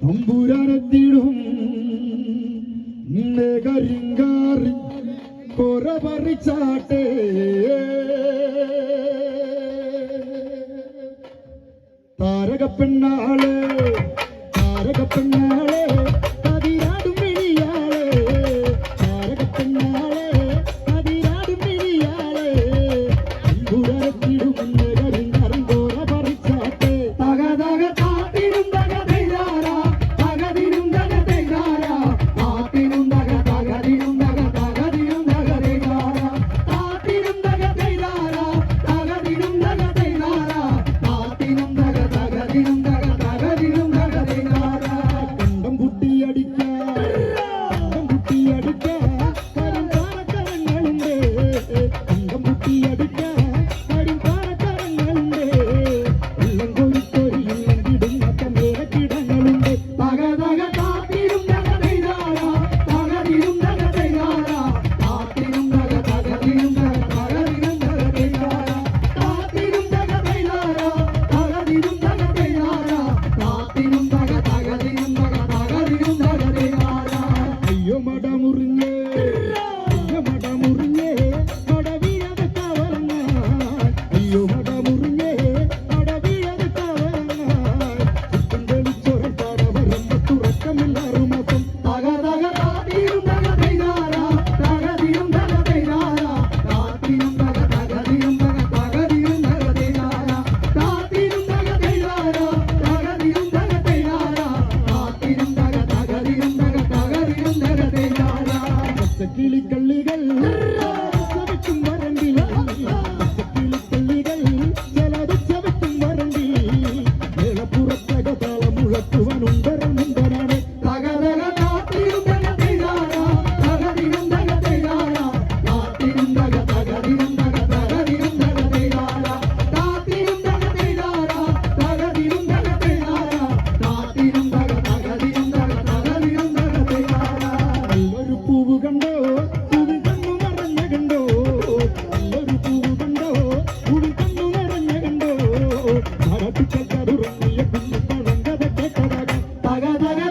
തമ്പുരാനെത്തിടും കരിങ്കാറി കൊറ പറിച്ചാട്ടേ താരകപ്പെണ്ണാളെ താരകപ്പെണ്ണാളെ കതിരാടും മിഴിയാളെ താരകപ്പെണ്ണാളെ കതിരാടും മിഴിയാളെ തമ്പുരാനെത്തിടും കരിങ്കാറി കൊറ പറിച്ചാട്ടേ തക തക താത്തിനും തക തൈരാര തകതിനും തക തൈരാര താത്തിനും തക തകതിനും തക തകതിനും തക തൈരാര താത്തിനും തക തൈരാര തകതിനും തക തൈരാര താത്തിനും തക തകതിനും തക തകതിനും തക തൈരാര കണ്ടം കുട്ടിയടിക്കാൻ കരിങ്കാരക്കരങ്ങളുണ്ട് കണ്ടം കുട്ടിയടിക്കാൻ കരിങ്കാരക്കരങ്ങളുണ്ട് ഉള്ളം കോരിക്കോരി ഉള്ളം കിടുങ്ങാത്ത മേലക്കിടങ്ങളുണ്ട് തക തക താത്തിനും തക തൈരാര തകതിനും തക തൈരാര താത്തിനും തക തകതിനും തക തകതിനും തക തൈരാര താത്തിനും തക തൈരാര തകതിനും തക തൈരാര താത്തിനും തക തകതിനും തക തകതിനും തക തൈരാര അയ്യോ മട മുറിഞ്ഞേ അയ്യോ മട മുറിഞ്ഞേ മട വീഴാതെ കവറങ്ങാൻ അയ്യോ മട മുറിഞ്ഞേ മട വീഴാതെ കവറങ്ങാൻ ചുറ്റും വെളിച്ചോരം പാട വരുമ്പോ തുറക്കമില്ലാറു മാസം തക തക താത്തിനും തക തൈരാര തകതിനും തക തൈരാര താത്തിനും തക തകതിനും തക തകതിനും തക തൈരാര താത്തിനും തക തൈരാര തകതിനും തക തൈരാര താത്തിനും തക തകതിനും തക തകതിനും തക തൈരാര പച്ചക്കിളിക്കള്ളികൾ ചവിട്ടും വരണ്ടിൽ പച്ചക്കിളിക്കള്ളികൾ ചിലത് ചവിട്ടും വരണ്ടിൽ മേളപ്പുറത്തക താളം മുഴക്കുവാനുണ്ടരമുണ്ടരാണ് തക തക താത്തിനും തക തൈരാര തകതിനും തക തൈരാര താത്തിനും തക തകതിനും തക തകതിനും തക തൈരാര താത്തിനും തക തൈരാര തകതിനും തക തൈരാര താത്തിനും തക തകതിനും തക തകതിനും തക തൈരാര നല്ലൊരു പൂവ് കണ്ടോ പൂവിൻ കണ്ണു നിറഞ്ഞ കണ്ടോ നല്ലൊരു പൂവ് കണ്ടോ പൂവിൻ കണ്ണു നിറഞ്ഞ കണ്ടോ മരപ്പിച്ചറുറങ്ങിയ കുഞ്ഞു പഴങ്കഥ കേട്ടതാകാം തക തക